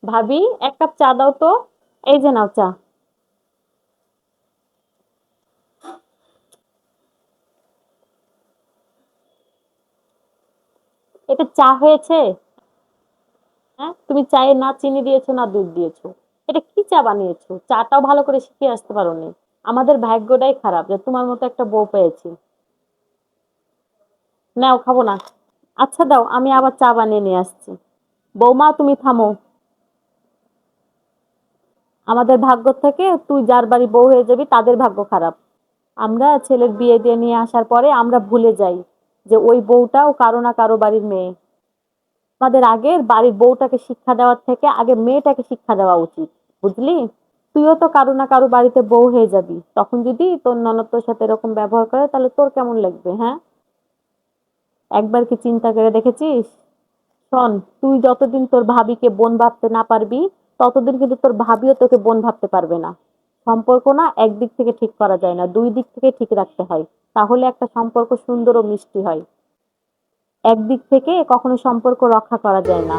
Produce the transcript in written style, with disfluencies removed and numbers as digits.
ভাবি, এক কাপ চা দাও তো। এই যে নাও চা। এটা চা হয়েছে? হ্যাঁ, তুমি চায়ে না চিনি দিয়েছো না দুধ দিয়েছো। এটা কি চা বানিয়েছো? চাটাও ভালো করে শিখে আসতে পারোনি। আমাদের ভাগ্যটাই খারাপ যে তোমার মতো একটা বউ পেয়েছি। নাও, খাবো না। আচ্ছা দাও, আমি আবার চা বানিয়ে নিয়ে আসছি। বৌমা, তুমি থামো। আমাদের ভাগ্য থেকে তুই যার বাড়ি বউ হয়ে যাবি তাদের ভাগ্য খারাপ। আমরা ছেলের বিয়ে দিয়ে নিয়ে আসার পরে আমরা ভুলে যাই যে ওই বউটাও কারো না কারো বাড়ির মেয়ে। আমাদের আগের বাড়ির বউটাকে শিক্ষা দেওয়ার থেকে আগে মেয়েটাকে শিক্ষা দেওয়া উচিত। বুঝলি? তুইও তো কারো না কারো বাড়িতে বউ হয়ে যাবি, তখন যদি তোর ননদ তোর সাথে এরকম ব্যবহার করে তাহলে তোর কেমন লাগবে, হ্যাঁ? একবার কি চিন্তা করে দেখেছিস? শোন, তুই যতদিন তোর ভাবিকে বোন ভাবতে না পারবি, ততদিন কিন্তু তোর ভাবিও তোকে বোন ভাবতে পারবে না। সম্পর্ক না একদিক থেকে ঠিক করা যায় না, দুই দিক থেকে ঠিক রাখতে হয়। তাহলে একটা সম্পর্ক সুন্দর ও মিষ্টি হয়। একদিক থেকে কখনো সম্পর্ক রক্ষা করা যায় না।